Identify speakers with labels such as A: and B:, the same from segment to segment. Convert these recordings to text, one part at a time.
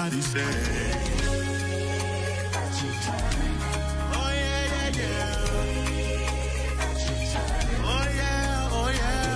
A: everybody say. Oh yeah, yeah, yeah. Oh yeah, oh yeah.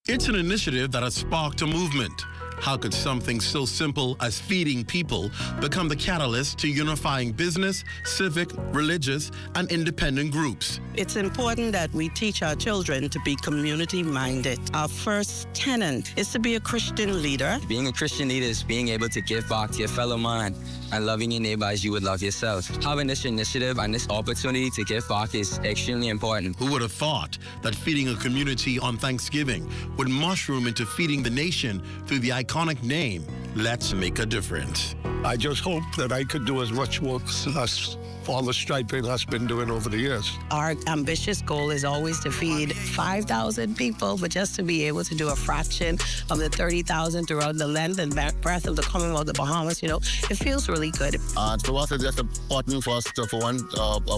A: It's an initiative that has sparked a movement. How could something so simple as feeding people become the catalyst to unifying business, civic, religious, and independent groups?
B: It's important that we teach our children to be community-minded. Our first tenet is to be a Christian leader.
C: Being a Christian leader is being able to give back to your fellow man and loving your neighbor as you would love yourself. Having this initiative and this opportunity to give back is extremely important.
A: Who would have thought that feeding a community on Thanksgiving would mushroom into feeding the nation through the iconic name, Let's Make a Difference?
D: I just hope that I could do as much work as Father Striping has been doing over the years.
B: Our ambitious goal is always to feed 5,000 people, but just to be able to do a fraction of the 30,000 throughout the length and breadth of the Commonwealth of the Bahamas, you know, it feels really good.
E: To us, it's just important for us to, for one,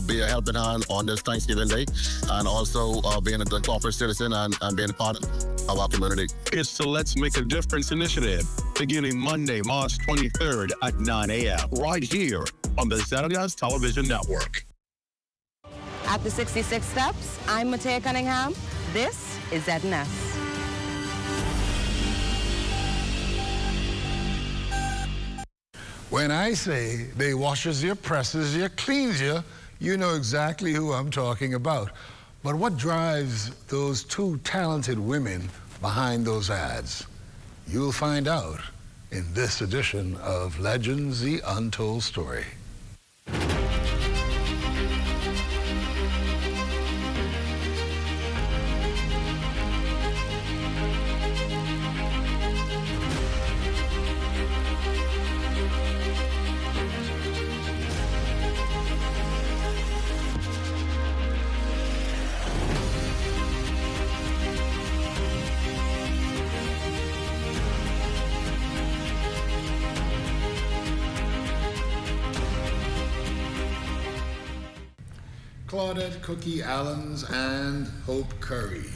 E: be a helping hand on this Thanksgiving Day, and also being a corporate citizen and being a part of our community.
D: It's the Let's Make a Difference initiative, beginning Monday, March 23rd at 9 a.m. right here on the Zennias Television Network.
F: At the 66 Steps, I'm Matea Cunningham. This is ZNS.
G: When I say they washes you, presses you, cleans you, you know exactly who I'm talking about. But what drives those two talented women behind those ads? You'll find out in this edition of Legends, the Untold Story. Claudette Cookie Allens and Hope Curry.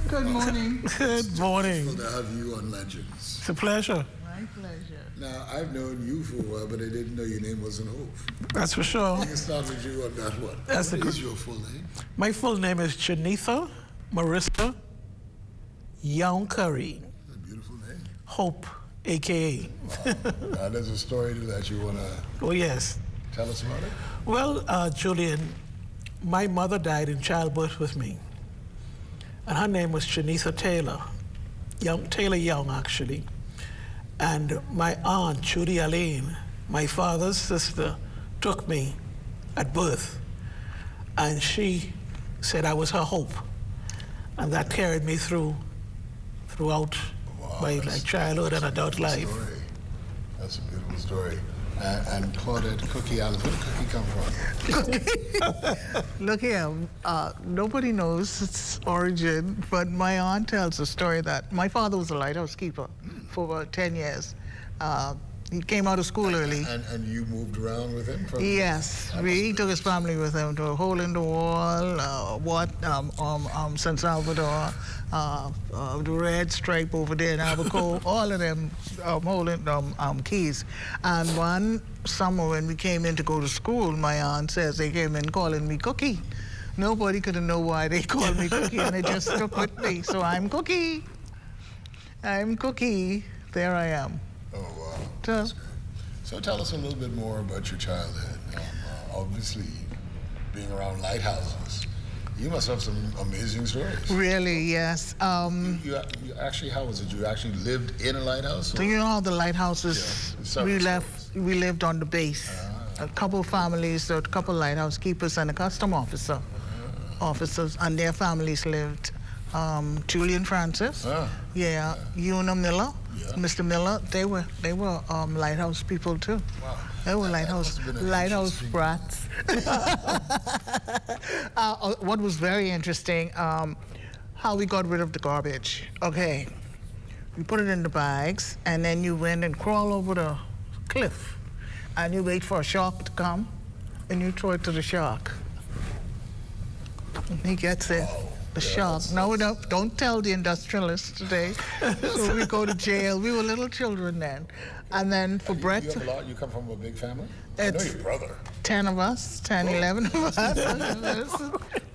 H: Good morning.
G: Good
H: morning.
G: Wonderful to have you on Legends.
H: It's a pleasure.
G: My pleasure. Now, I've known you for a while, but I didn't know your name wasn't Hope.
H: That's for sure.
G: I can start with you on that one.
H: What
G: is your full name?
H: My full name is Janitha Marissa Young Curry.
G: That's a beautiful name.
H: Hope, a.k.a.
G: Wow. Now, there's a story that you want to
H: yes.
G: Tell us about it.
H: Well, Julian, my mother died in childbirth with me, and her name was Janitha Taylor, Taylor Young, actually. And my aunt, Judy Allain, my father's sister, took me at birth, and she said I was her hope, and that carried me throughout my childhood and adult life.
G: Story. That's a beautiful story. And Claudette Cookie Allens, where did Cookie come from?
I: Look here, nobody knows its origin, but my aunt tells a story that my father was a lighthouse keeper for about 10 years. He came out of school early.
G: And you moved around with him?
I: Yes, he took his family with him to a hole in the wall, San Salvador, the Red Stripe over there in Abaco, all of them hole in keys. And one summer when we came in to go to school, my aunt says they came in calling me Cookie. Nobody could know why they called me Cookie, and it just stuck with me. So I'm Cookie. I'm Cookie. There I am.
G: Oh, wow. So tell us a little bit more about your childhood. Obviously, being around lighthouses, you must have some amazing stories.
I: Really, yes.
G: You actually, how was it? You actually lived in a lighthouse?
I: So you know how the lighthouses, we lived on the base. A couple families, a couple lighthouse keepers and a custom officers, and their families lived. Julian Francis, Una Miller, Mr. Miller, they were lighthouse people too.
G: Wow.
I: They were lighthouse brats. What was very interesting, how we got rid of the garbage. Okay, you put it in the bags, and then you went and crawl over the cliff, and you wait for a shark to come, and you throw it to the shark. And he gets it. The shark. No, don't tell the industrialists today. So we go to jail. We were little children then. And then for breakfast.
G: You have a lot? You come from a big family? I know your brother.
I: 10 of us, 10, 11 of us.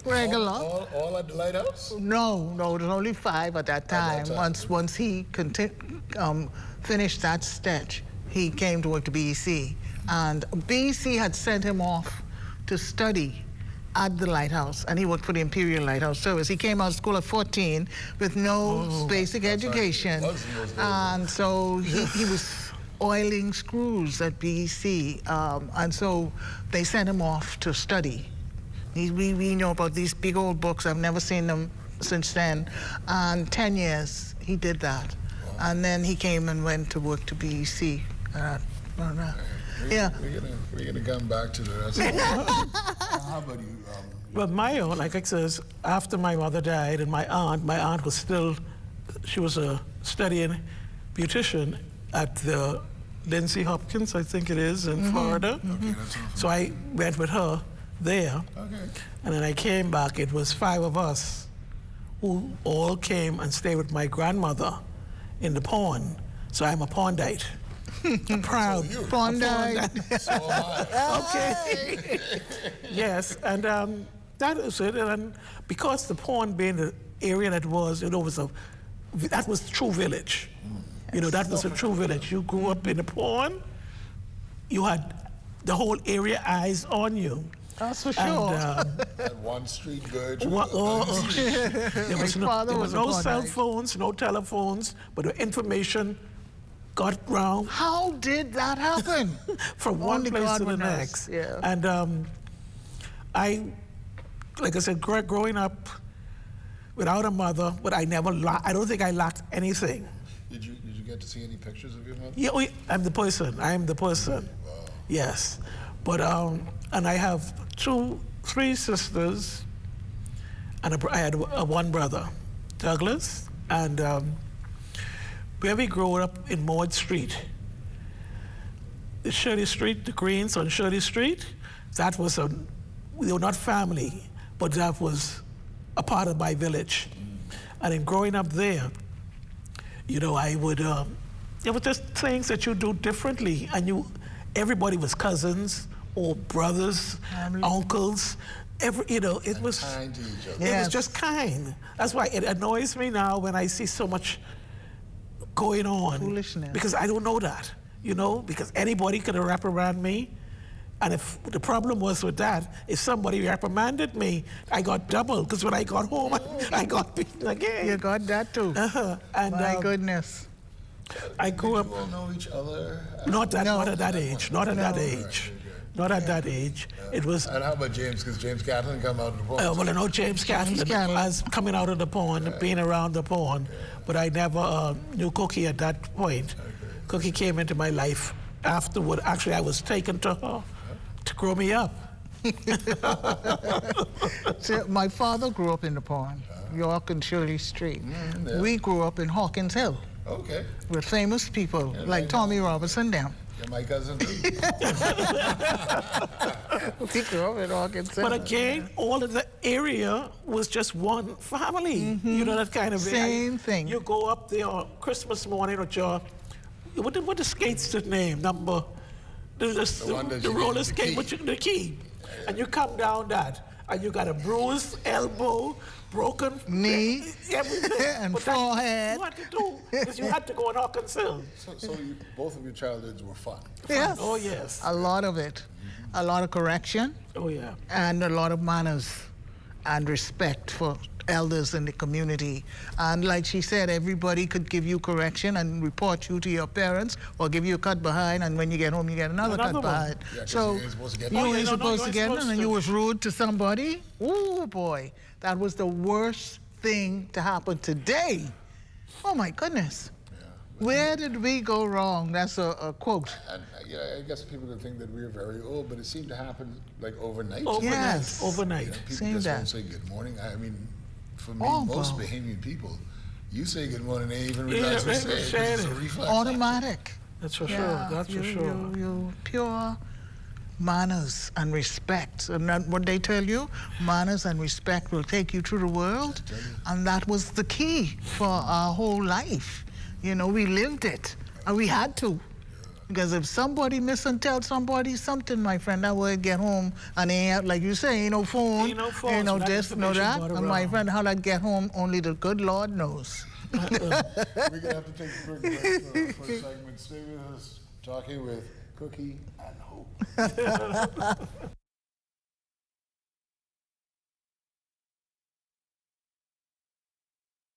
I: Regular.
G: All at the lighthouse?
I: No, there's only 5 at that time. Once he finished that stretch, he came to work to BEC. And BEC had sent him off to study at the lighthouse, and he worked for the Imperial Lighthouse Service. He came out of school at 14 with no basic education, and so he was oiling screws at BEC, and so they sent him off to study. We know about these big old books. I've never seen them since then, and 10 years he did that, and then he came and went to work to BEC. Yeah.
G: We're gonna come back to the rest. How about you?
H: Well, my aunt, like I says, after my mother died, and my aunt was still, she was a studying beautician at the Lindsay Hopkins, I think it is, in Florida.
G: Okay,
H: so I went with her there.
G: Okay.
H: And then I came back. It was 5 of us who all came and stayed with my grandmother in the pond. So I'm a pondite. I'm proud.
G: So you.
I: Pondite.
G: So am I.
H: Okay. Yes, and that is it. And because the pond being the area that was, that was true village. That was a true village. You grew up in the pond. You had the whole area eyes on you.
I: That's for sure.
G: And, one street good.
H: There was no cell phones, no telephones, but the information got round.
I: How did that happen?
H: From one place to the next.
I: Yeah.
H: And like I said, growing up without a mother, but I don't think I lacked anything.
G: Did you get to see any pictures of your mother?
H: Yeah, I'm the person.
G: Wow.
H: Yes. But, and I have 3 sisters, and I had one brother, Douglas, and where we grew up in Maud Street, the Shirley Street, the Greens on Shirley Street, that was we were not family, but that was a part of my village. And in growing up there, I would, there were just things that you do differently, and everybody was cousins or brothers, uncles. It was
G: kind to each other.
H: It was just kind. That's why it annoys me now when I see so much going on.
I: Foolishness.
H: Because I don't know that, because anybody could have reprimanded me. And if the problem was with that, if somebody reprimanded me, I got double, because when I got home, I got beaten again.
I: You got that too.
H: And,
I: my goodness.
H: I grew up.
G: Did you all know each other?
H: Not at that age. Not at that age. Not at that age. It was.
G: And how about James? Because James Catlin come out of the pond.
H: Well, I know James Catlin was coming out of the pond, being around the pond, but I never knew Cookie at that point.
G: Okay.
H: Cookie came into my life afterward. Actually, I was taken to her to grow me up.
I: So my father grew up in the pond, York and Shirley Street.
G: Yeah.
I: We grew up in Hawkins Hill.
G: Okay.
I: With famous people like Tommy Robertson down.
G: You're my cousin too.
I: We grew up in Hawkins Hill.
H: But again, all of the area was just one family. That kind of
I: same thing.
H: You go up there on Christmas morning with your, what the skates the name? Number, the roller skate with the key. And you come down that, and you got a bruised elbow, broken
I: knee,
H: everything.
I: And forehead.
H: You had to do, because you had to go in Hawkins Hill.
G: So both of your childhoods were fun.
I: Yes.
H: Oh, yes.
I: A lot of it. A lot of correction.
H: Oh, yeah.
I: And a lot of manners and respect for elders in the community. And like she said, everybody could give you correction and report you to your parents or give you a cut behind, and when you get home, you get another cut behind.
G: Yeah,
I: so
G: you ain't supposed to get
I: you
G: that.
I: ain't supposed to get it, and you was rude to somebody. Ooh, boy, that was the worst thing to happen today. Oh, my goodness. Where did we go wrong? That's a quote.
G: And I guess people could think that we were very old, but it seemed to happen like overnight.
I: Yes.
H: Overnight.
G: People
I: Same
G: just
I: that.
G: don't say good morning. I mean, for me,
I: Oh,
G: most
I: wow.
G: Bahamian people, you say good morning, they even realize
H: Yeah,
G: you say it.
H: say
G: It's a
H: it.
G: reflex.
H: That's
I: Automatic.
H: for
I: Yeah,
H: sure. That's for sure.
I: You pure manners and respect. And that, what they tell you, manners and respect will take you through the world. And that was the key for our whole life. You know, we lived it. And we had to. Because if somebody miss and tell somebody something, my friend, I would get home and they have, like you say, ain't no phone,
H: Ain't no phone,
I: ain't no
H: so that
I: this, no
H: information
I: that.
H: got
I: And my
H: around.
I: friend, how I get home, only the good Lord knows.
G: We're going to have to take a quick break for a segment. Stay with us, talking with Cookie and Hope.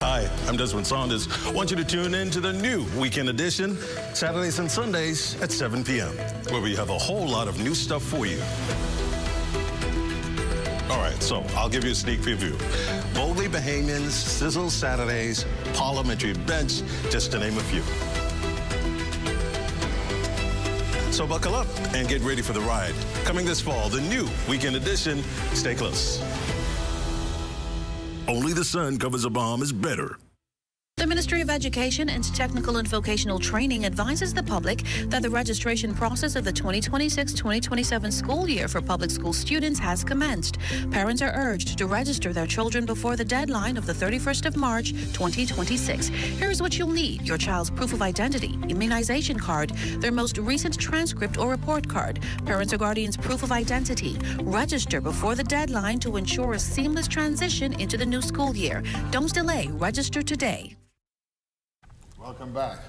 J: Hi, I'm Desmond Saunders. I want you to tune in to the new Weekend Edition, Saturdays and Sundays at 7 p.m., where we have a whole lot of new stuff for you. All right, so I'll give you a sneak preview. Boldly Bahamians, Sizzle Saturdays, Parliamentary Bench, just to name a few. So buckle up and get ready for the ride. Coming this fall, the new Weekend Edition. Stay close.
K: Only the sun covers the Bahamas better.
L: The Ministry of Education and Technical and Vocational Training advises the public that the registration process of the 2026-2027 school year for public school students has commenced. Parents are urged to register their children before the deadline of the 31st of March, 2026. Here's what you'll need: your child's proof of identity, immunization card, their most recent transcript or report card, parents or guardians' proof of identity. Register before the deadline to ensure a seamless transition into the new school year. Don't delay. Register today.
G: Welcome back.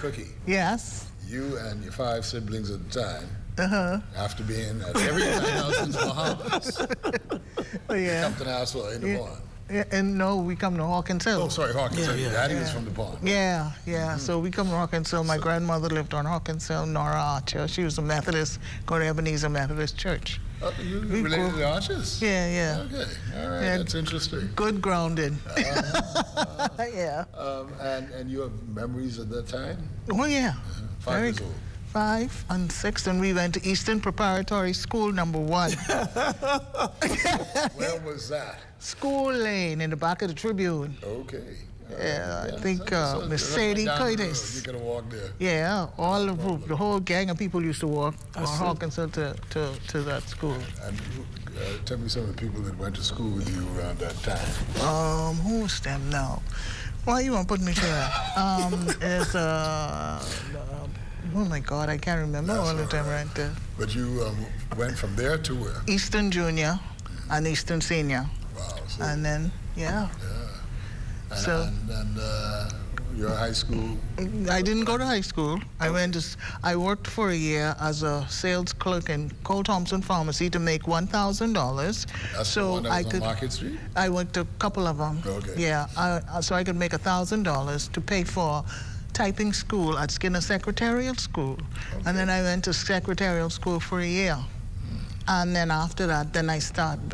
G: Cookie.
I: Yes.
G: You and your 5 siblings at the time, after being at every time else in the Bahamas,
I: Yeah.
G: come to the house in the barn.
I: Yeah, and no, we come to Hawkins Hill.
G: Oh, sorry, Hawkins.
H: Yeah.
G: Daddy was from the barn.
I: Yeah, yeah. So we come to Hawkins Hill. My grandmother lived on Hawkins Hill, Nora Archer. She was a Methodist, go to Ebenezer Methodist Church.
G: You related to the Archers?
I: Yeah, yeah.
G: Okay, all right,
I: Yeah.
G: that's interesting.
I: Good grounding. Yeah.
G: And you have memories of that time?
I: Oh, yeah.
G: 5 years old.
I: 5 and 6, and we went to Eastern Preparatory School number 1.
G: Where was that?
I: School Lane in the back of the Tribune.
G: Okay.
I: Yeah, I think
G: so
I: Miss
G: that's
I: Sadie
G: down the road.
I: Curtis.
G: You could have walked there.
I: Yeah, all the group, the whole gang of people used to walk on
H: That's it.
I: Hawkins Hill to that school.
G: And tell me some of the people that went to school with you around that time.
I: Who's them now? Why you want to put me to that? It's oh my God, I can't remember
G: That's
I: all the
G: all
I: time
G: right.
I: right there.
G: But you went from there to where?
I: Eastern Junior and Eastern Senior.
G: Wow. So,
I: And then, yeah.
G: and,
I: so-
G: and your high school?
I: I didn't go to high school. I worked for a year as a sales clerk in Cole Thompson Pharmacy to make $1,000.
G: That's
I: so
G: the one that
I: I
G: was
I: could.
G: on Market Street?
I: I went to a couple of them.
G: Okay.
I: Yeah, so I could make $1,000 to pay for typing school at Skinner Secretarial School.
G: Okay.
I: And then I went to Secretarial School for a year. And then after that, then I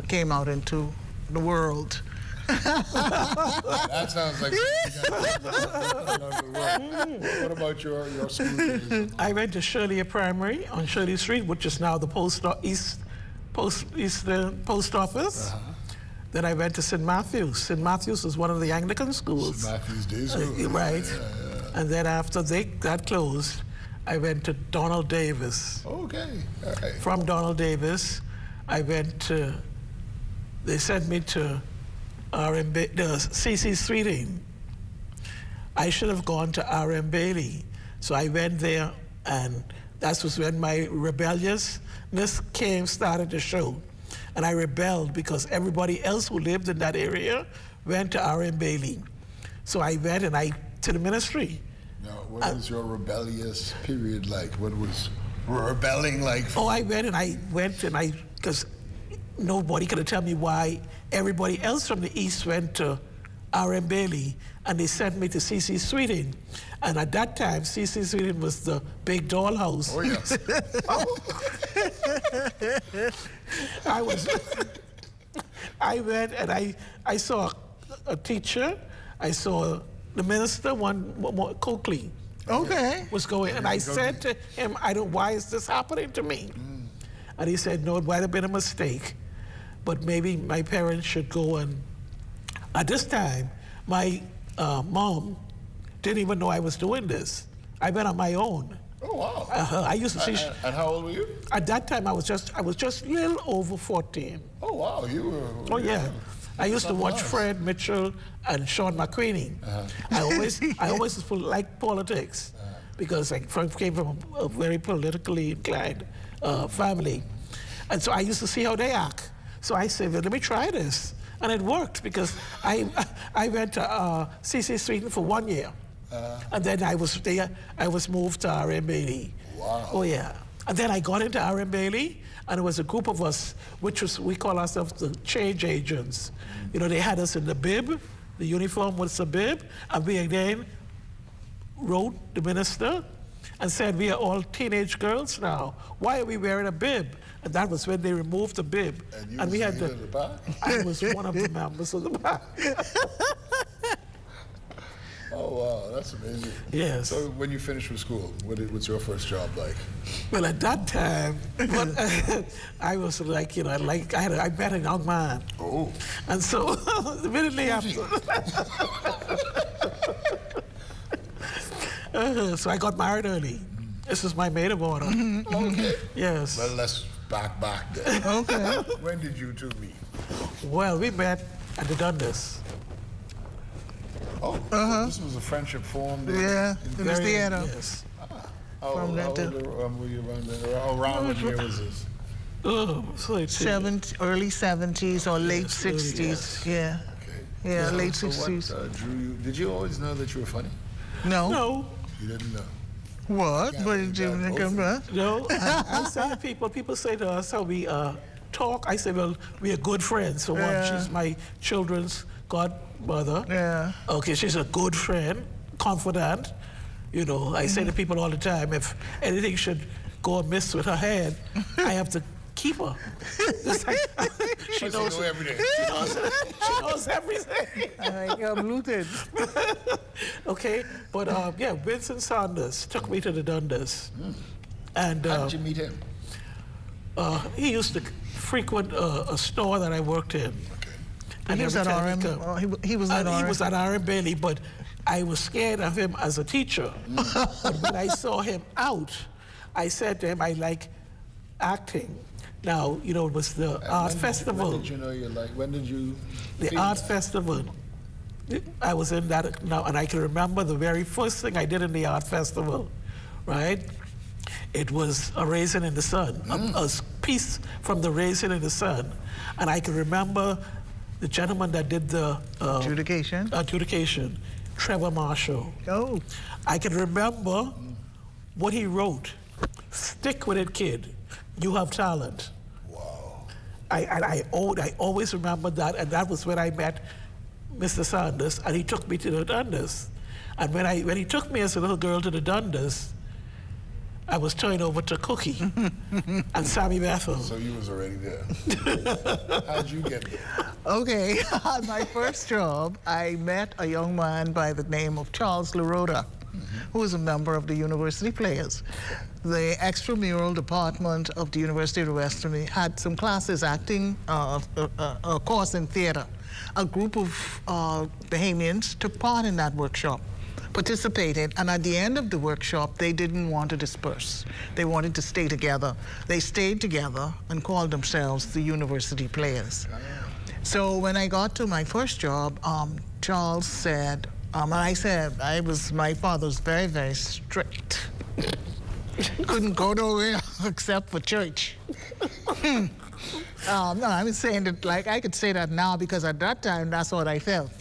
I: came out into the world.
G: That sounds like What about your school days?
H: I went to Shirley Primary on Shirley Street, which is now the post office. Then I went to St. Matthew's. St. Matthew's is one of the Anglican schools.
G: St. Matthew's Day School.
H: Right.
G: Yeah.
H: And then after that closed, I went to Donald Davis.
G: Okay. All right.
H: From Donald Davis, I went to, they sent me to the C.C. Streeting. I should have gone to R.M. Bailey. So I went there, and that was when my rebelliousness started to show. And I rebelled because everybody else who lived in that area went to R.M. Bailey. So I went to the ministry.
G: Now, what was your rebellious period like? What was rebelling like?
H: Oh, I went because nobody could tell me why everybody else from the East went to R.M. Bailey, and they sent me to C.C. Sweeting. And at that time, C.C. Sweeting was the big dollhouse.
G: Oh, yes.
H: I went and I saw a teacher, I saw the minister, one Coakley.
I: Okay.
H: Was going, and I said to him, why is this happening to me? And he said, no, it might have been a mistake, but maybe my parents should go and At this time, my mom didn't even know I was doing this. I went on my own.
G: Oh, wow.
H: I used to see.
G: And how old were you?
H: At that time, I was just a little over 14.
G: Oh, wow. You were.
H: Oh, yeah. I used to watch Fred Mitchell and Sean McQueenie. I always liked politics because I came from a very politically inclined family. And so I used to see how they act. So I said, well, let me try this. And it worked because I went to C.C. Streeton for 1 year. And then I was moved to R.M. Bailey.
G: Wow.
H: Oh, yeah. And then I got into R.M. Bailey, and it was a group of us, we call ourselves the change agents. You know, they had us in the bib, the uniform was the bib, and we again wrote the minister and said, we are all teenage girls now. Why are we wearing a bib? And that was when they removed the bib.
G: And we had the back?
H: I was one of the members of the back.
G: Oh, wow, that's amazing.
H: Yes.
G: So when you finished with school, what's your first job like?
H: Well, at that time, I was like, you know, I met a young man.
G: Oh.
H: And so, immediately after, so I got married early. This is my maid of honor.
G: Okay.
H: Yes.
G: Well, let's back then.
I: Okay.
G: When did you two meet?
H: Well, we met at the Dundas.
G: Oh, so this was a friendship formed in
I: In the theater.
H: Yes.
G: How old were you around what year was this?
H: Oh, so
I: early 70s or late
H: Yes,
I: 60s.
H: yes.
I: Yeah.
G: Okay.
I: Yeah,
G: So-
I: late
G: so
I: 60s.
G: What drew you? Did you always know that you were funny?
I: No.
H: No.
G: You didn't know.
I: What?
G: Yeah,
I: What did you think about?
H: No, I say to people say to us how we talk. I say, well, we are good friends. So one, she's my children's godmother.
I: Yeah.
H: Okay, she's a good friend, confidant. You know, I say to people all the time, if anything should go amiss with her head, I have to keep her. It's like, she knows
G: everything.
H: She knows everything.
I: I'm looted.
H: Okay, but yeah, Vincent Saunders took me to the Dundas. And
G: How did you meet him?
H: he used to frequent a store that I worked in.
I: And he was at RM. He was at RM.
H: He was at RM Bailey, but I was scared of him as a teacher. But when I saw him out, I said to him, I like acting. Now, you know, it was the art festival.
G: When did you know you like? When did you?
H: The art festival. I was in that now, and I can remember the very first thing I did in the art festival, right? It was a Raisin in the Sun, a piece from the Raisin in the Sun, and I can remember the gentleman that did the adjudication, Trevor Marshall.
I: Oh.
H: I can remember what he wrote. Stick with it, kid. You have talent.
G: Wow.
H: I always remember that, and that was when I met Mr. Saunders, and he took me to the Dundas. And when he took me as a little girl to the Dundas, I was turned over to Cookie and Sammy Bethel.
G: So you was already there. How'd you get there?
I: Okay, on my first job, I met a young man by the name of Charles Larota, who was a member of the University Players. The extramural department of the University of the West had some classes, acting, a course in theater. A group of Bahamians took part in that workshop, participated, and at the end of the workshop, they didn't want to disperse. They wanted to stay together. They stayed together and called themselves the University Players. So when I got to my first job, Charles said, and I said, my father was very, very strict. Couldn't go nowhere except for church. No, I'm saying that, like, I could say that now because at that time, that's what I felt.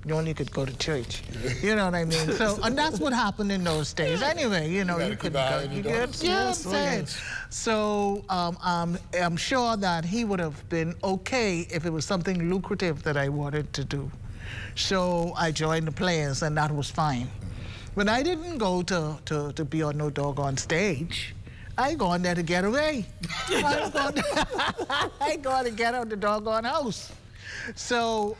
I: You only could go to church. You know what I mean? So, and that's what happened in those days. Anyway, you know, you could go. Yeah, I'm saying. So, I'm sure that he would have been okay if it was something lucrative that I wanted to do. So I joined the Players, and that was fine. But I didn't go to be on no doggone stage. I go on there to get away. I go to get out the doggone house. So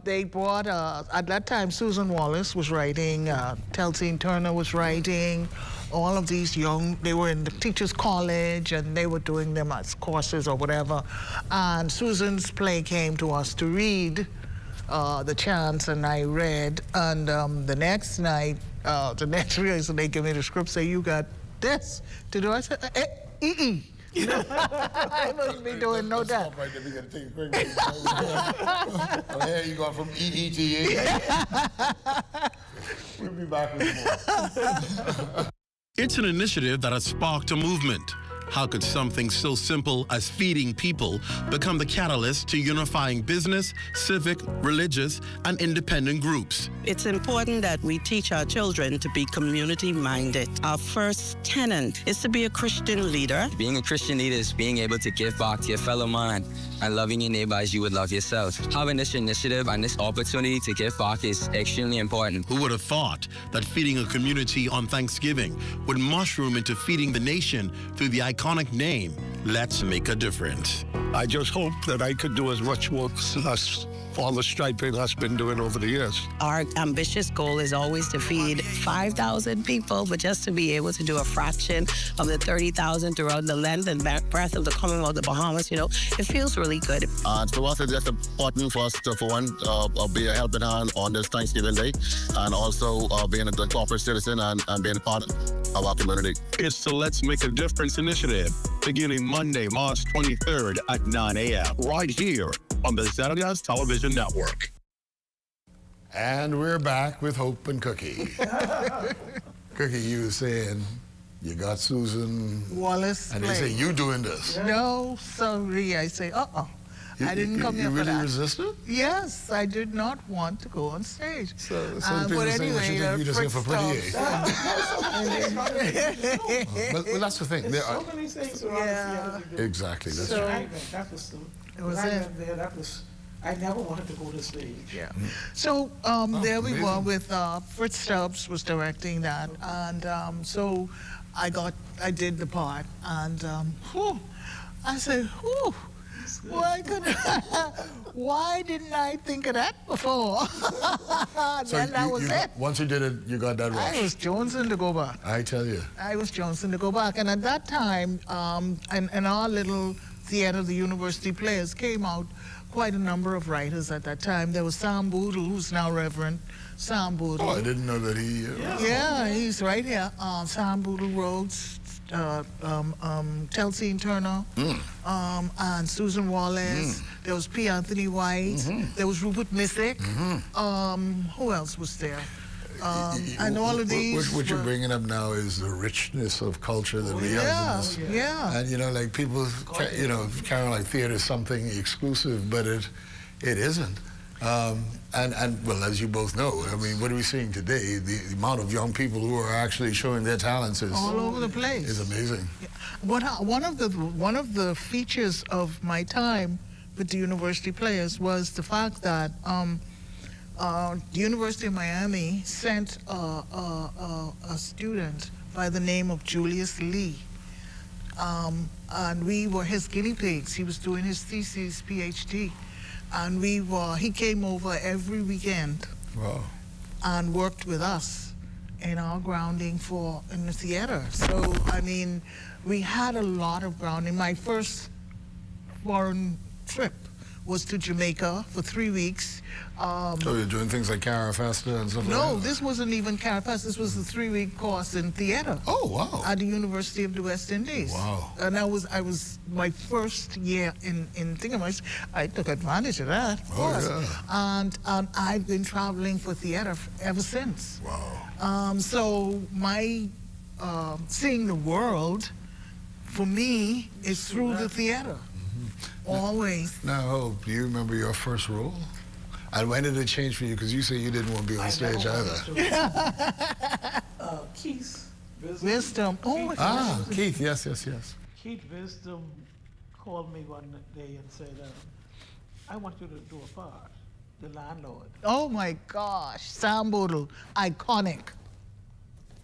I: they brought, at that time, Susan Wallace was writing, Telsine Turner was writing, all of these young, they were in the teachers' college and they were doing them as courses or whatever. And Susan's play came to us to read, the chance, and I read. And the next night, the next rehearsal, they give me the script, say, you got this to do. I said, I must be doing no doubt.
G: Right there, we got to take a quick break. Oh, yeah, you going from EE to E. We'll be back with more.
A: It's an initiative that has sparked a movement. How could something so simple as feeding people become the catalyst to unifying business, civic, religious, and independent groups?
B: It's important that we teach our children to be community-minded. Our first tenet is to be a Christian leader.
C: Being a Christian leader is being able to give back to your fellow man and loving your neighbor as you would love yourself. Having this initiative and this opportunity to give back is extremely important.
A: Who would have thought that feeding a community on Thanksgiving would mushroom into feeding the nation through the iconic name, Let's Make a Difference?
M: I just hope that I could do as much work as Father Striping has been doing over the years.
B: Our ambitious goal is always to feed 5,000 people, but just to be able to do a fraction of the 30,000 throughout the length and breadth of the Commonwealth of the Bahamas, it feels really good.
E: To us, it's just important for us to, for one, be a helping hand on this Thanksgiving Day, and also being a corporate citizen and being a part of our community.
D: It's the Let's Make a Difference initiative, beginning Monday, March 23rd at 9 a.m. right here on the Zaragoza Television Network.
G: And we're back with Hope and Cookie. Cookie, you were saying you got Susan
I: Wallace.
G: and they say you doing this.
I: No, sorry. I say, I didn't come here for that.
G: You really resisted?
I: Yes, I did not want to go on stage.
G: So people
I: but
G: saying
I: anyway,
G: you just here for pretty. Well, that's the thing. There are
H: So many things around the
G: exactly. That's
H: so
G: right.
H: that was the.
I: It was
H: when I
I: it.
H: went there. That was. I never wanted to go to stage.
I: Yeah. So there we were with Fritz Stubbs was directing that, and so I did the part, and I said, why didn't I think of that before? Then that was it.
G: Once you did it, you got that rush.
I: I was jonesing to go back.
G: I tell you.
I: I was jonesing to go back, and at that time, in our little theater, the University Players came out. Quite a number of writers at that time. There was Sam Boodle, who's now Reverend Sam Boodle.
G: Oh, I didn't know that he...
I: Yeah, he's right here. Sam Boodle wrote, Telsine Turner, and Susan Wallace. There was P. Anthony White. There was Rupert Missick. Who else was there? And all of these.
G: What you're bringing up now is the richness of culture that we have.
I: Yeah.
G: And like people, kind of like theater is something exclusive, but it isn't. And well, as you both know, I mean, what are we seeing today? The amount of young people who are actually showing their talents is
I: all over the place.
G: Is amazing.
I: One of the features of my time with the University Players was the fact that the University of Miami sent a student by the name of Julius Lee, and we were his guinea pigs. He was doing his thesis, PhD, and he came over every weekend.
G: Wow.
I: And worked with us in our grounding in the theater. So, I mean, we had a lot of grounding. My first foreign trip was to Jamaica for 3 weeks.
G: So you're doing things like Carafesta and stuff like that?
I: No, this wasn't even Carafesta. This was a 3-week course in theater.
G: Oh, wow.
I: At the University of the West Indies.
G: Wow.
I: And I was my first year in Thingamers. I took advantage of that, of course. Yeah. And I've been traveling for theater ever since.
G: Wow.
I: So my seeing the world, for me, is through the theater. Always.
G: Now, do you remember your first role? And when did it change for you? Because you say you didn't want to be on stage either.
H: Keith
I: Wisdom.
G: Keith, yes.
H: Keith Wisdom called me one day and said, I want you to do a part, the landlord.
I: Oh my gosh, Sam Boodle, iconic.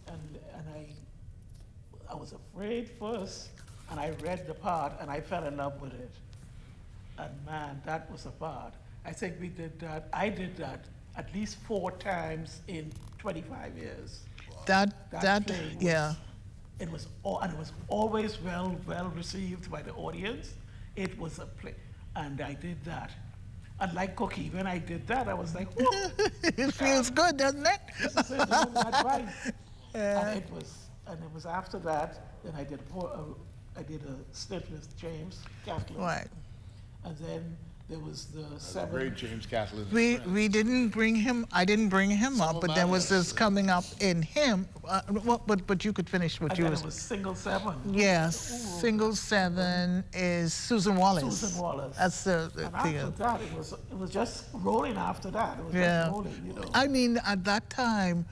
H: And I was afraid first, and I read the part, and I fell in love with it. And man, that was a part. I think we did that. I did that at least 4 times in 25 years.
I: That
H: play
I: yeah.
H: It was always well received by the audience. It was a play, and I did that. And like Cookie, when I did that, I was like, whoa.
I: It feels good, doesn't it?
H: This is it, that's right. And it was after that, then I did a stint with James Catlin.
I: Right.
H: And then there was the seven.
G: Great James Catlin.
I: We didn't bring him. I didn't bring him up, but there was this coming up in him. But you could finish what you
H: And
I: was.
H: then it was single seven.
I: Yes, single seven is Susan Wallace.
H: Susan Wallace.
I: That's the
H: And
I: thing.
H: after that, it was just rolling after that. It was
I: Yeah.
H: just rolling, you know.
I: I mean, at that time,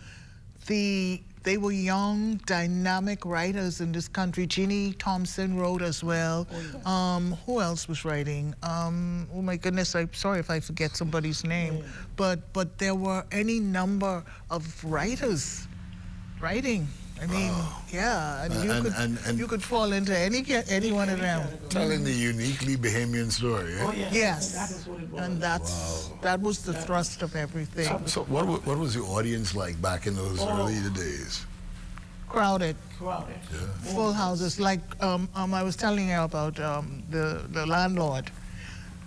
I: they were young, dynamic writers in this country. Jeannie Thompson wrote as well.
H: Oh, yeah.
I: Who else was writing? Oh my goodness, I'm sorry if I forget somebody's name.
H: Yeah.
I: But there were any number of writers writing. I mean, yeah, and you could fall into any one of them.
G: Telling the uniquely Bahamian story. Eh?
H: Oh, yeah.
I: Yes,
H: And that is what it was.
I: and that was the thrust of everything.
G: So what was the audience like back in those early days?
I: Crowded.
H: Crowded.
I: Full houses. Like I was telling you about the landlord.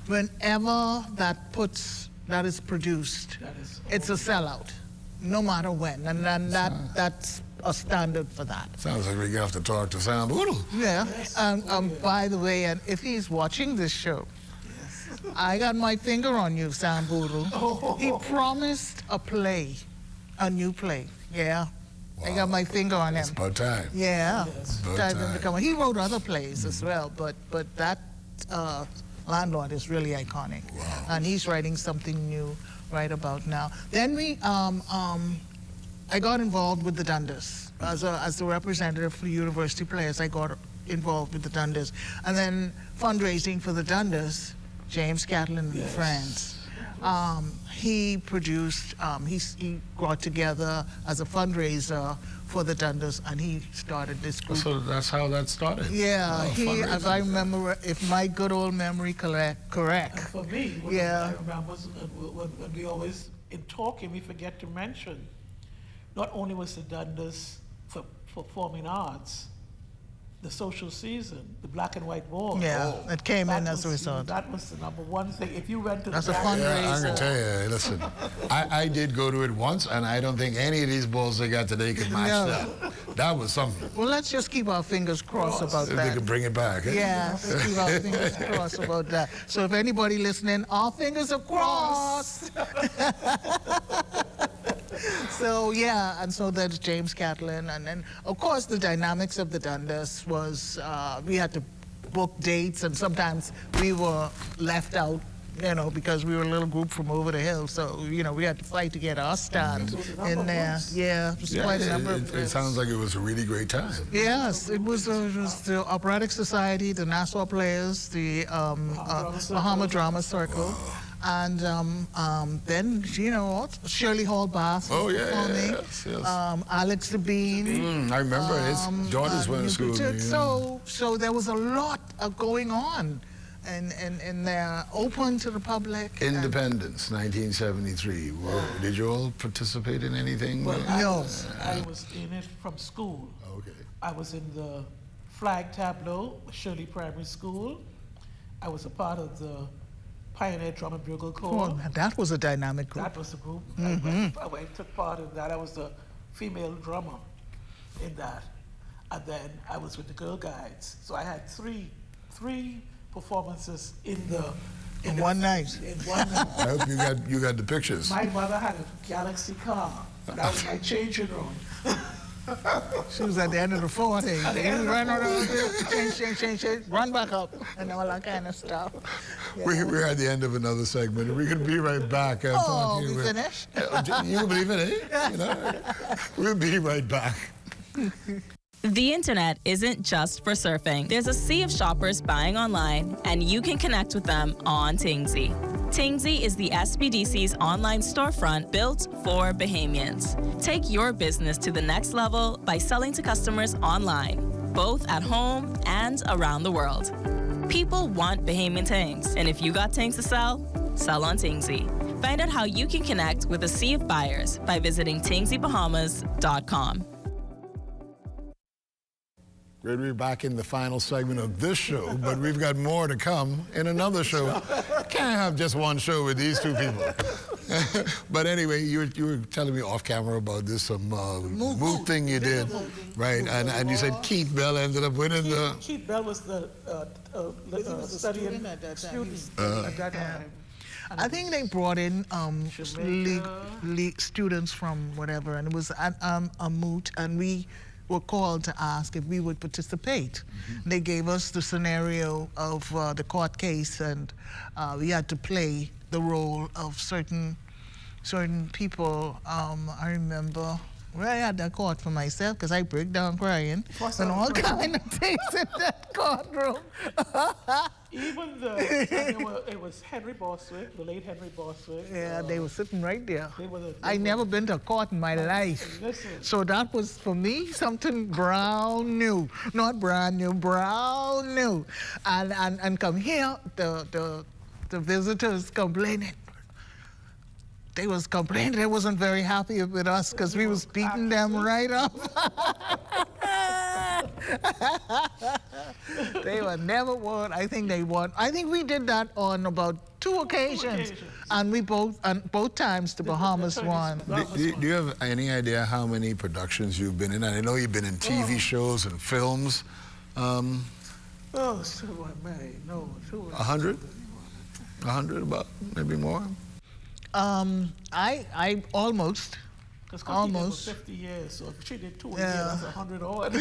I: Whenever that is produced, it's a sellout, no matter when, and then that's a standard for that.
G: Sounds like we have to talk to Sam Boodle.
I: Yeah. By the way, and if he's watching this show, I got my finger on you, Sam Boodle. He promised a new play. Yeah. Wow. I got my finger on him.
G: It's about time.
I: Yeah.
G: It's about
I: Time
G: time.
I: to come. He wrote other plays as well, but that landlord is really iconic.
G: Wow.
I: And he's writing something new right about now. Then I got involved with the Dundas. As the representative for University Players, I got involved with the Dundas. And then fundraising for the Dundas, James Catlin and friends. He produced, he brought together as a fundraiser for the Dundas, and he started this group.
G: So that's how that started?
I: Yeah, as I remember, if my good old memory correct.
H: And for me, what I remember was when we always, in talking, we forget to mention, not only was the Dundas for performing arts, the social season, the black and white ball.
I: Yeah, it came in as a result.
H: That was the number one thing. If you went to
I: That's
H: the
I: a fundraiser.
G: Yeah, I'm going to tell you, listen, I did go to it once, and I don't think any of these balls they got today could match that. That was something.
I: Well, let's just keep our fingers crossed about
G: If
I: that.
G: they could bring it back. Eh?
I: Yeah, let's keep our fingers crossed about that. So if anybody listening, our fingers are crossed. So yeah, and so there's James Catlin, and then of course the dynamics of the Dundas was we had to book dates, and sometimes we were left out, because we were a little group from over the hill. So we had to fight to get our stand in there. Yeah, it was quite a number of.
G: It sounds like it was a really great time.
I: Yes, it was the Operatic Society, the Nassau Players, the Bahama Drama Circle. And then, Shirley Hall Bass was performing.
G: Yes.
I: Alex Sabine.
G: I remember his daughters went to school with me.
I: So there was a lot going on, and they're open to the public.
G: Independence, 1973. Did you all participate in anything?
H: Well,
I: No.
H: I was in it from school.
G: Okay.
H: I was in the flag tableau, Shirley Primary School. I was a part of the Pioneer Drum and Bugle Corps.
I: Oh, that was a dynamic group.
H: That was the group. I took part in that. I was the female drummer in that. And then I was with the Girl Guides. So I had three performances in
I: one night.
H: In one night.
G: I hope you got the pictures.
H: My mother had a Galaxy car. That was my changing room.
I: She was at the end of the 40. You ran around, change, run back up, and all that kind of stuff. Yeah.
G: We're at the end of another segment. We're going to be right back.
I: We finished?
G: You believe it, eh? We'll be right back.
N: The internet isn't just for surfing. There's a sea of shoppers buying online, and you can connect with them on Tingsy. Tingsy is the SBDC's online storefront built for Bahamians. Take your business to the next level by selling to customers online, both at home and around the world. People want Bahamian things, and if you got things to sell, sell on Tingsy. Find out how you can connect with a sea of buyers by visiting TingsyBahamas.com.
G: We'll be back in the final segment of this show, but we've got more to come in another show. Can't have just one show with these two people. But anyway, you were telling me off camera about this moot thing you did, right? And you said Keith Bell ended up winning the...
H: Keith Bell was the studying student at that time.
I: I think they brought in students from whatever, and it was a moot, and we were called to ask if we would participate. They gave us the scenario of the court case, and we had to play the role of certain people. I remember I had that court for myself because I break down crying and all kind of things in that courtroom.
H: Even it was Henry Boswick, the late Henry Boswick.
I: Yeah, they were sitting right there. I never been to court in my life. So that was, for me, something brand new. Not brand new, brand new. And come here, the visitors complaining. They was complaining. They wasn't very happy with us because we was beating them right up. They were never won. I think they won. I think we did that on about two occasions. And we both times the Bahamas won.
G: Do you have any idea how many productions you've been in? And I know you've been in TV shows and films. 100? 100, about, maybe more?
I: I almost.
H: Almost. 50 years, so if she did 2 a year, that's 100 odd.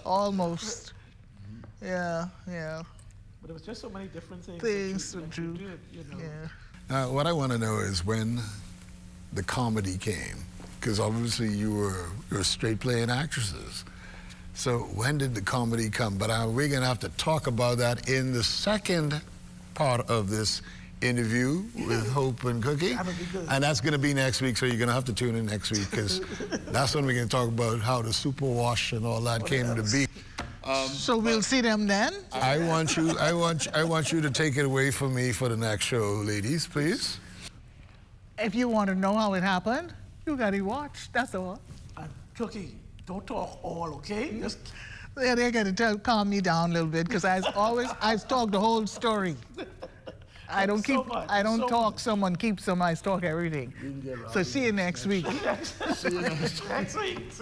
I: Almost. Yeah.
H: But it was just so many different things that you did, you know.
I: Yeah.
G: What I want to know is when the comedy came, because obviously you were straight playing actresses. So when did the comedy come? But we're going to have to talk about that in the second part of this interview with Hope and Cookie. And that's going to be next week, so you're going to have to tune in next week, because that's when we're going to talk about how the superwash and all that came to be.
I: So we'll see them then?
G: I want you to take it away from me for the next show, ladies, please.
I: If you want to know how it happened, you got to watch, that's all.
H: Cookie, don't talk all, okay? Just...
I: Yeah, they got to calm me down a little bit, because I talk the whole story. I don't talk someone keeps some, I talk everything. So see you next week.
H: See you next week.